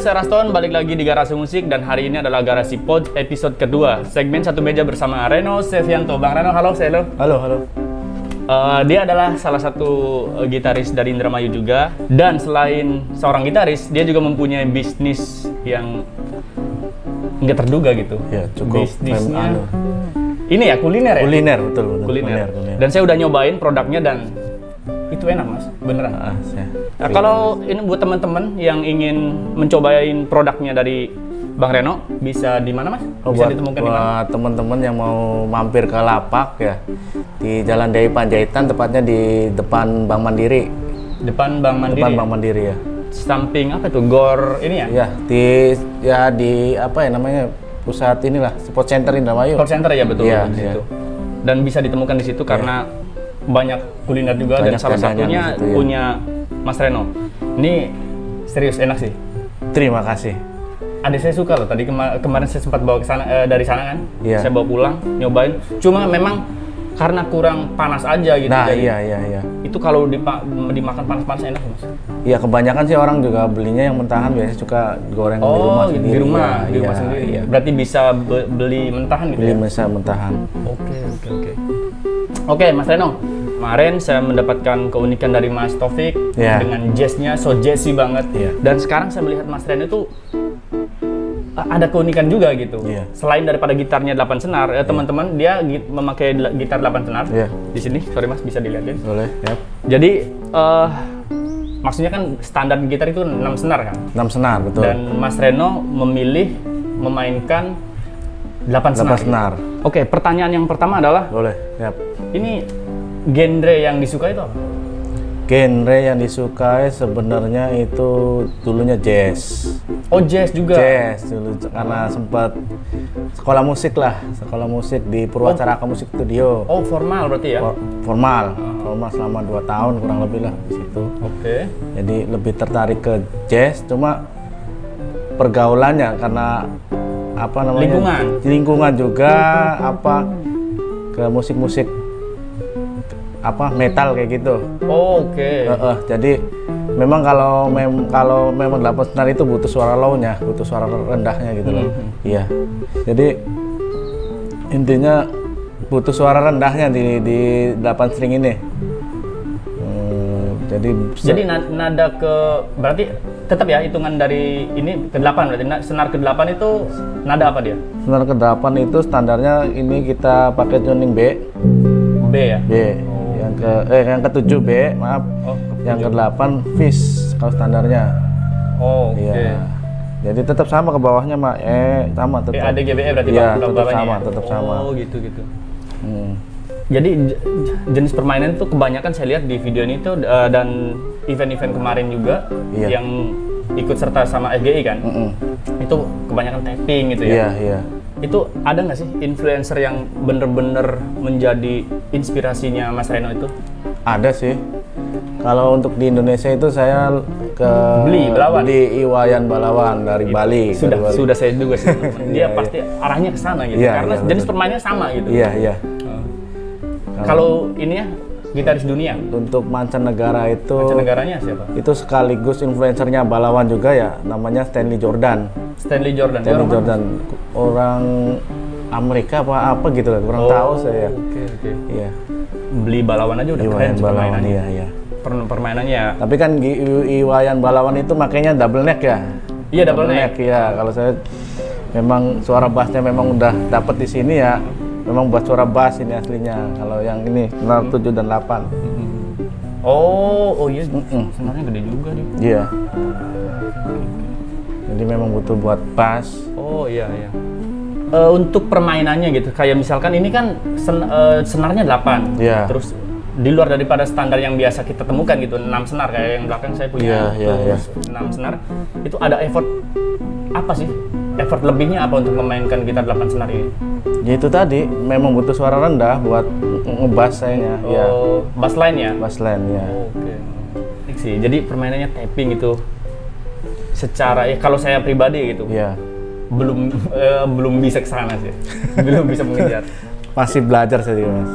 saya Raston, balik lagi di Garasi Musik dan hari ini adalah Garasi Pod episode kedua. Segmen satu meja bersama Reno Sevianto. Bang Reno, halo, halo. Halo. Dia adalah salah satu gitaris dari Indramayu juga. Dan selain seorang gitaris, dia juga mempunyai bisnis yang nggak terduga gitu. Ya, cukup. Bisnisnya ini ya, kuliner ya? Kuliner, betul. Kuliner. Dan saya udah nyobain produknya dan itu enak, Mas, beneran. Nah, kalau ini buat teman-teman yang ingin mencobain produknya dari Bang Reno, bisa di mana, Mas? Bisa ditemukan di mana? Buat teman-teman yang mau mampir ke lapak ya, di Jalan Dewi Panjaitan, tepatnya di depan Bank Mandiri. Depan Bank Mandiri. Depan Bank Mandiri ya. Samping apa tuh? Gor ini ya? Ya, di apa ya namanya? Pusat inilah, Sport Center Indramayu. Sport Center ya, betul, ya, di situ. Dan bisa ditemukan di situ karena banyak kuliner juga dan salah satunya situ, punya Mas Reno. Ini serius enak sih. Terima kasih. Adik saya suka loh. Tadi kemarin saya sempat bawa ke sana dari sana kan. Iya. Saya bawa pulang, nyobain. Cuma memang karena kurang panas aja gitu. Nah, jadi, iya. Itu kalau dimakan panas-panas enak, Mas. Iya, kebanyakan sih orang juga belinya yang mentahan, biasanya suka goreng di rumah sendiri. Di rumah sendiri. Iya. Berarti bisa beli mentahan gitu. Bisa mentahan. Oke, Mas Reno. Kemarin saya mendapatkan keunikan dari Mas Taufik dengan jazznya so jazzy banget. Dan sekarang saya melihat Mas Reno itu ada keunikan juga gitu. Selain daripada gitarnya 8 senar, teman-teman dia memakai gitar 8 senar. Di sini, sorry Mas, bisa dilihatin. Boleh, ya. Jadi maksudnya kan standar gitar itu 6 senar kan? 6 senar, betul. Dan Mas Reno memilih memainkan 8 senar. Oke, pertanyaan yang pertama adalah boleh, ya. Ini genre yang disukai itu apa? Genre yang disukai sebenarnya itu dulunya jazz. Oh, jazz juga? Jazz dulu, karena sempat sekolah musik di Purwacaraka Musik Studio. Oh, formal berarti ya? Formal selama 2 tahun kurang lebih lah di situ. Jadi lebih tertarik ke jazz, cuma pergaulannya karena apa namanya? Lingkungan juga ke musik-musik metal kayak gitu. Jadi memang kalau memang 8 senar itu butuh suara low-nya, butuh suara rendahnya gitu loh. Iya. Jadi intinya butuh suara rendahnya di 8 string ini. Jadi nada berarti tetap ya hitungan dari ini ke-8 berarti senar ke-8 itu nada apa dia? Senar ke-8 itu standarnya ini kita pakai tuning B. B ya? B. Yang ke-7 B, maaf. Yang ke-8 Fis kalau standarnya. Iya. Jadi tetap sama ke bawahnya, Mak. Sama tetap. Ada GBE berarti Pak. Iya, tetap sama. Oh, gitu. Jadi jenis permainan itu kebanyakan saya lihat di video ini tuh dan event-event kemarin juga yang ikut serta sama FGI kan. Itu kebanyakan tapping gitu ya. Iya. Itu ada nggak sih influencer yang bener-bener menjadi inspirasinya Mas Reno itu? Ada sih. Kalau untuk di Indonesia itu saya Beli Iwayan Balawan dari Bali. Sudah saya juga sih. Dia pasti arahnya ke sana gitu. Karena jenis permainannya sama gitu. Iya. Kalau ini ya gitaris dunia. Untuk mancanegara itu. Mancanegaranya siapa? Itu sekaligus influencernya Balawan juga ya. Namanya Stanley Jordan. Stanley Jordan. Orang Amerika apa gitu lah, kurang tahu saya. Iya. Beli Balawan aja udah Iwayan keren Balawan, iya. Permainannya. Tapi kan Iwayan Balawan itu makanya double neck ya. Iya, double neck. Ya, kalau saya memang suara bassnya memang udah dapet di sini ya. Memang buat suara bass ini aslinya. Kalau yang ini senar 7 dan 8. Oh iya. Senarnya gede juga dia. Iya. Jadi memang butuh buat bass. Oh iya. Untuk permainannya gitu, kayak misalkan ini kan senarnya 8. Terus di luar daripada standar yang biasa kita temukan gitu, 6 senar kayak yang belakang saya punya. 6 senar. Itu ada effort apa sih? Effort lebihnya apa untuk memainkan gitar 8 senar ini? Ya itu tadi, memang butuh suara rendah buat ngebass sayanya. Bass line ya? Bass line ya. Sih, jadi permainannya tapping itu secara kalau saya pribadi gitu. Belum bisa ke sana sih. Belum bisa mengejar. Masih belajar saya, Mas.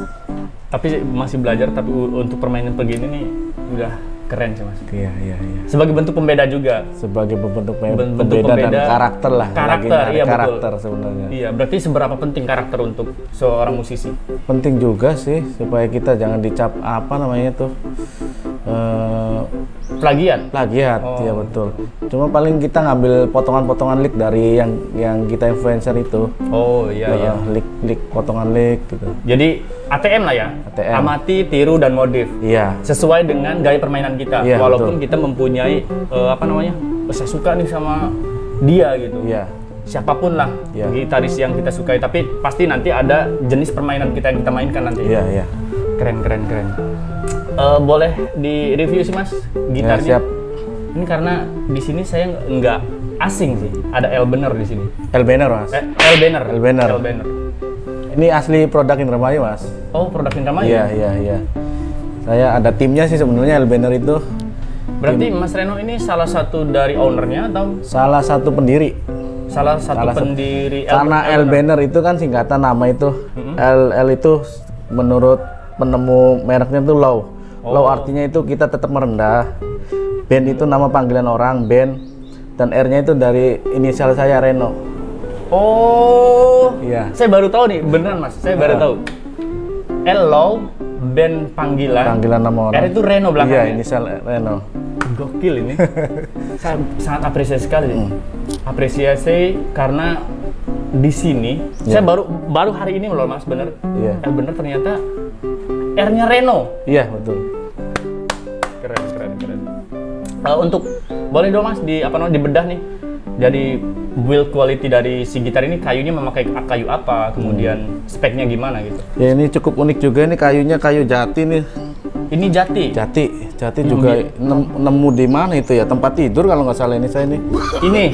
Tapi masih belajar, tapi untuk permainan begini nih udah Keren sih Mas. Iya. Sebagai bentuk pembeda juga. Sebagai bentuk pembeda dan karakter lah. Karakter, iya karakter betul. Sebenarnya. Iya, berarti seberapa penting karakter untuk seorang musisi? Penting juga sih supaya kita jangan dicap apa namanya tuh plagiat. Iya betul. Cuma paling kita ngambil potongan-potongan lick dari yang kita influencer itu. Oh iya. Lick potongan lick gitu. Jadi ATM lah ya. ATM. Amati, tiru dan modif. Iya. Sesuai dengan gaya permainan kita. Iya, walaupun betul. kita mempunyai saya suka nih sama dia gitu. Iya. Siapapun lah gitaris yang kita sukai, tapi pasti nanti ada jenis permainan kita yang kita mainkan nanti. Iya. Keren. Boleh di review sih Mas gitarnya? Ya, siap. Ini karena di sini saya nggak asing sih. Ada L Banner di sini. L Banner Mas. L Banner. Ini asli produk Indramayu Mas. Oh, produk Indramayu. Iya. Saya ada timnya sih sebenarnya L Banner itu. Berarti Mas Reno ini salah satu dari ownernya atau? Salah satu pendiri. Salah satu pendiri. Karena L Banner itu kan singkatan nama itu. L itu menurut penemu mereknya itu low. Low artinya itu kita tetap merendah. Band itu nama panggilan orang, band. Dan R-nya itu dari inisial saya, Reno. Oh, iya. Saya baru tahu nih, beneran Mas. Saya baru tahu. L low, band panggilan. Panggilan nama orang. R itu Reno belakangnya. Iya, inisial Reno. Gokil ini. Saya sangat apresiasi sekali. Apresiasi karena di sini saya baru hari ini loh Mas, bener. Iya. Bener ternyata R-nya Reno. Iya, betul. Keren. Untuk boleh dong Mas dibedah nih. Jadi build quality dari si gitar ini kayunya memakai kayu apa, kemudian speknya gimana gitu. Ya ini cukup unik juga, ini kayunya kayu jati nih. Ini jati. Jati juga nemu di mana itu ya, tempat tidur kalau nggak salah ini saya nih.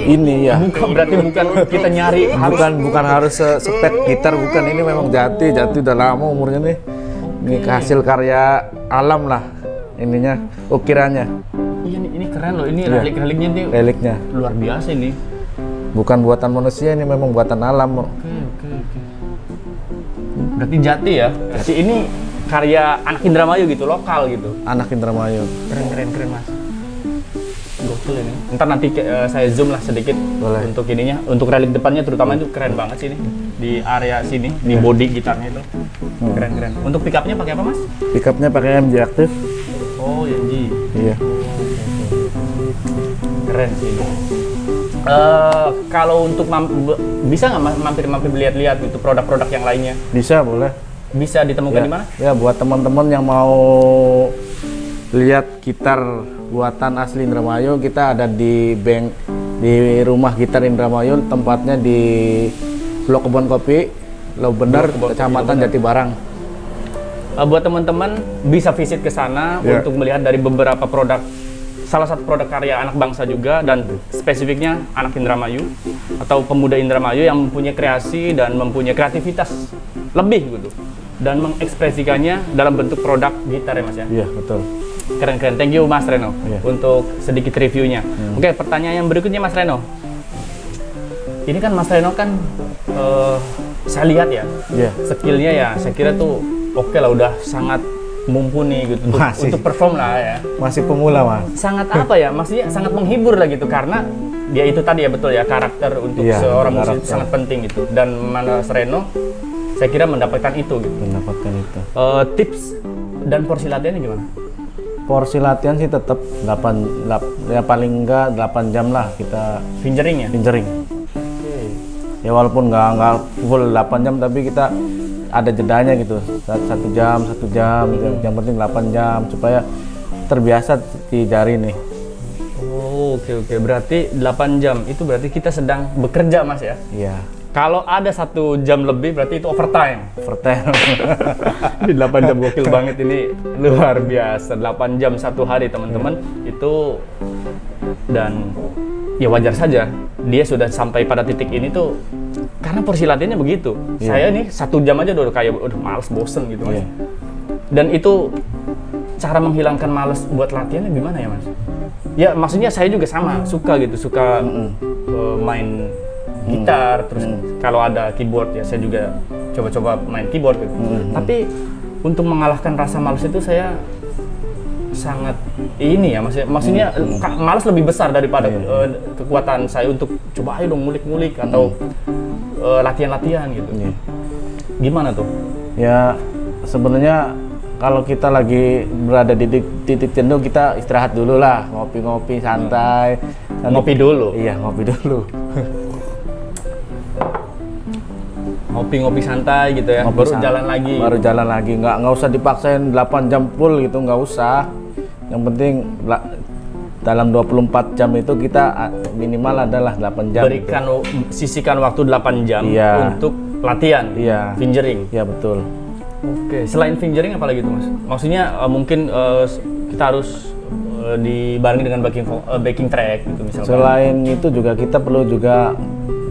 Ini ya. Berarti bukan kita nyari bukan harus spek gitar, bukan, ini memang jati udah lama umurnya nih. Ini hasil karya alam lah ininya, ukirannya. Iya ini keren loh, ini reliknya nih. Reliknya luar biasa ini. Bukan buatan manusia, ini memang buatan alam. Oke. Berarti jati ya. Berarti ini karya anak Indramayu gitu, lokal gitu. Anak Indramayu. Keren Mas. Gokil ini. Ntar nanti saya zoom lah sedikit. Boleh. Untuk ininya, untuk relik depannya terutama itu keren banget sih ini. Di area sini, di body gitarnya itu. Keren. Untuk pickupnya pakai apa Mas? Pickupnya pakai MG aktif. Oh, MG. Iya. Keren sih ini. Kalau untuk bisa nggak mampir lihat-lihat gitu produk-produk yang lainnya? Bisa, boleh. Bisa ditemukan di mana? Ya, buat teman-teman yang mau lihat gitar buatan asli Indramayu, kita ada di rumah gitar Indramayu, tempatnya di Blok Kebon Kopi, Bener, Kecamatan Jatibarang. Buat teman-teman bisa visit ke sana untuk melihat dari beberapa produk, salah satu produk karya anak bangsa juga, dan spesifiknya anak Indramayu atau pemuda Indramayu yang mempunyai kreasi dan mempunyai kreativitas lebih gitu, dan mengekspresikannya dalam bentuk produk gitar ya Mas ya. Iya, betul. Keren. Thank you Mas Reno untuk sedikit reviewnya. Oke, pertanyaan yang berikutnya Mas Reno. Ini kan Mas Reno kan saya lihat ya, skillnya ya saya kira tuh oke lah, udah sangat mumpuni gitu untuk perform lah ya. Masih pemula Mas. Sangat apa ya, maksudnya sangat menghibur lah gitu, karena dia itu tadi ya betul ya, karakter untuk seorang musisi sangat penting gitu, dan Mas Reno saya kira mendapatkan itu gitu. Tips dan porsi latihannya gimana? Porsi latihan sih tetap 8 ya paling enggak 8 jam lah kita fingering. Ya walaupun nggak full 8 jam, tapi kita ada jedanya gitu, 1 jam, yang penting 8 jam supaya terbiasa di jari nih. Oh, oke. Berarti 8 jam itu berarti kita sedang bekerja Mas ya? Iya. Kalau ada 1 jam lebih berarti itu overtime. Ini 8 jam gokil banget ini, luar biasa. 8 jam 1 hari teman-teman itu, dan ya wajar saja dia sudah sampai pada titik ini tuh karena porsi latihannya begitu. Saya nih 1 jam aja udah kayak udah males, bosen gitu Mas. Dan itu cara menghilangkan males buat latihannya gimana ya Mas? Ya maksudnya saya juga sama, suka main gitar, terus kalau ada keyboard ya saya juga coba-coba main keyboard gitu. Tapi untuk mengalahkan rasa males itu saya sangat ini ya, maksudnya malas lebih besar daripada kekuatan saya untuk coba ayo dong ngulik-ngulik atau latihan-latihan gitu. Gimana tuh? Ya sebenarnya kalau kita lagi berada di titik jenuh, kita istirahat dulu lah, ngopi-ngopi santai. Ngopi dulu? Iya, ngopi dulu. Ngopi-ngopi santai gitu ya, jalan lagi. Baru jalan lagi, nggak usah dipaksain 8 jam full gitu, nggak usah. Yang penting dalam 24 jam itu kita minimal adalah 8 jam. Berikan, sisihkan waktu 8 jam untuk latihan, fingering. Iya, betul. Oke, selain fingering apa lagi tuh Mas? Maksudnya mungkin kita harus dibarengi dengan backing track gitu misalkan. Selain itu juga kita perlu juga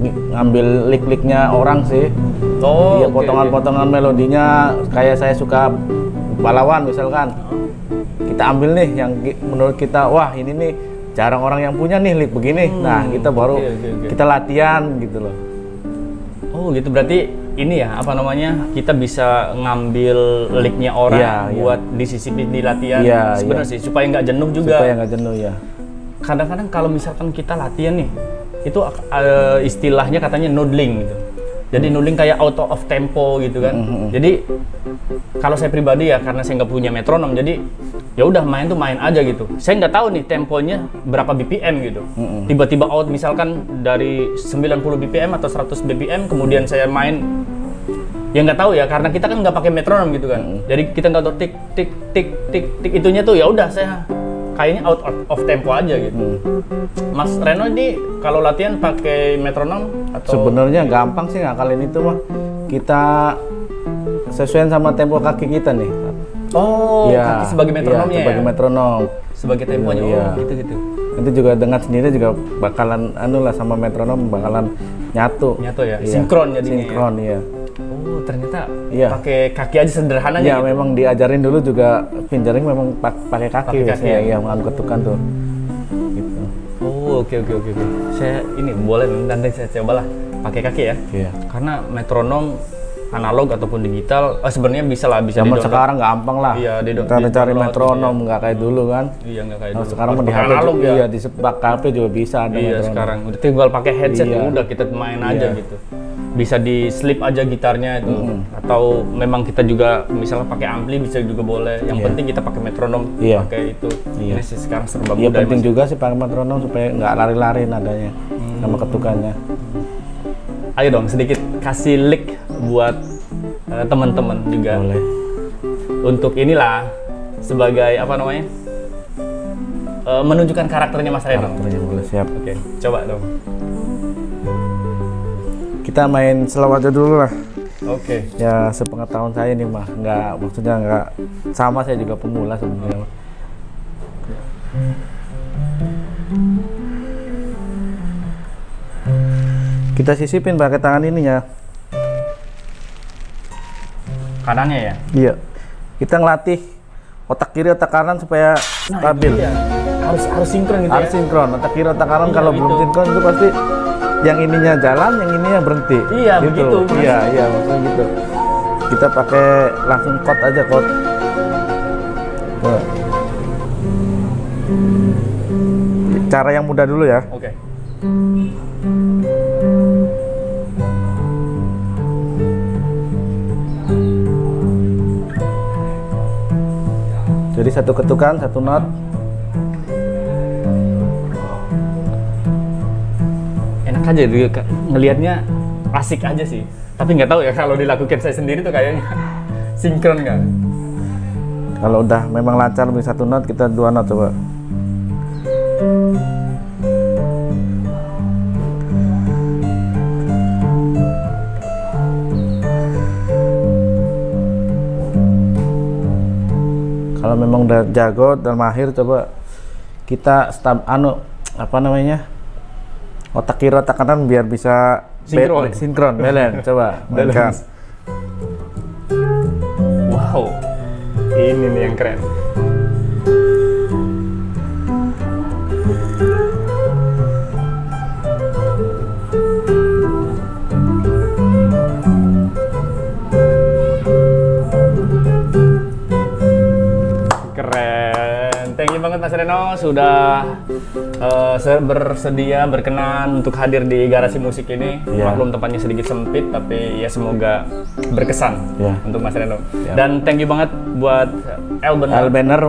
ngambil lick-licknya orang sih. Oh, iya, potongan-potongan melodinya, kayak saya suka Balawan misalkan. Kita ambil nih yang menurut kita, wah ini nih jarang orang yang punya nih lick begini. Nah, kita baru kita latihan gitu loh. Oh, gitu berarti ini ya, apa namanya, kita bisa ngambil licknya orang buat disisipin di latihan. Sebenarnya sih supaya nggak jenuh juga. Supaya nggak jenuh ya. Kadang-kadang kalau misalkan kita latihan nih, itu istilahnya katanya noodling gitu. Jadi noodling kayak auto of tempo gitu kan. Jadi kalau saya pribadi ya, karena saya nggak punya metronom, jadi ya udah main tuh main aja gitu. Saya nggak tahu nih temponya berapa BPM gitu. Tiba-tiba out misalkan dari 90 BPM atau 100 BPM, kemudian saya main, ya nggak tahu ya, karena kita kan nggak pakai metronom gitu kan. Jadi kita nggak tahu tik tik tik tik tik itunya tuh, ya udah saya kayaknya out of tempo aja gitu. Mas Reno ini kalau latihan pakai metronom atau? Sebenarnya gampang sih ngakalin itu mah. Kita sesuaiin sama tempo kaki kita nih. Oh, kaki sebagai metronomnya ya? Sebagai metronom. Sebagai temponya, gitu-gitu. Nanti juga dengan sendiri juga bakalan sama metronom bakalan nyatu. Nyatu ya? Sinkron jadinya. Sinkron ya. Oh, ternyata pakai kaki aja sederhananya. Iya, gitu. memang diajarin dulu juga fingering memang pakai kaki biasanya ya, mengaduk ketukan tuh. Gitu. Oh, oke. Saya ini boleh nanti saya cobalah pakai kaki ya. Iya. Karena metronom analog ataupun digital sebenarnya bisa zaman sekarang gampang lah. Iya, kita cari metronom nggak kayak dulu kan. Iya, nggak kayak dulu. Sekarang di HP analog juga, iya, di HP juga bisa ada metronom. Sekarang udah tinggal pakai headset ya udah kita main aja gitu. Bisa di slip aja gitarnya itu, atau memang kita juga misalnya pakai ampli bisa juga boleh. Yang penting kita pakai metronom, pakai itu. Ini sih sekarang serba mudah. Iya, penting juga sih pakai metronom supaya nggak lari-lari nadanya sama ketukannya. Ayo dong sedikit kasih lick buat teman-teman juga. Boleh. Untuk inilah sebagai apa namanya? Menunjukkan karakternya Mas Reno. Karakternya boleh, siap. Oke, coba dong. Kita main slow aja dulu lah. Oke. Ya sepengetahuan saya nih mah, maksudnya nggak sama, saya juga pemula sebenarnya. Kita sisipin pakai tangan ininya. Kanannya ya? Iya. Kita ngelatih otak kiri otak kanan supaya stabil. Iya. Harus sinkron gitu. Harus sinkron. Otak kiri otak kanan kalau belum sinkron itu pasti yang ininya jalan, yang ininya berhenti. Iya, gitu. Begitu. Iya, maksudnya gitu. Kita pakai langsung chord aja, chord. Cara yang mudah dulu ya. Oke. Jadi satu ketukan, satu not. Enak aja ngelihatnya, asik aja sih. Tapi nggak tahu ya kalau dilakukan saya sendiri tuh kayaknya sinkron nggak? Kalau udah memang lancar lebih satu not, kita dua not coba. Kalau memang udah jago dan mahir, coba kita otak kiri otak kanan biar bisa sinkron balance. Coba balance. Wow, ini nih yang keren. Keren. Reno sudah berkenan untuk hadir di Garasi Musik ini. Maklum tempatnya sedikit sempit, tapi ya semoga berkesan untuk Mas Reno. Dan thank you banget buat Elbener,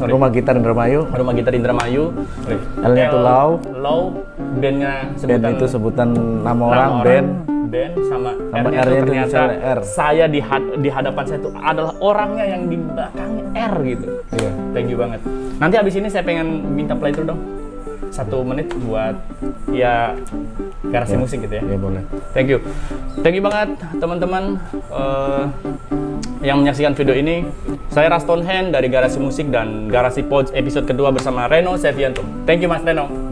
rumah gitar Indramayu. Rumah gitar Indramayu. L-nya itu Low, bandnya sebutan, itu sebutan nama orang, band sama R-nya itu ternyata saya di hadapan saya itu adalah orangnya yang di belakangnya R gitu. Thank you banget. Nanti abis ini saya pengen minta playthrough dong 1 menit buat ya Garasi Musik gitu ya. Iya boleh. Thank you banget teman-teman yang menyaksikan video ini. Saya Raston Hen dari Garasi Musik dan Garasi Pods episode kedua bersama Reno Sevianto. Thank you Mas Reno.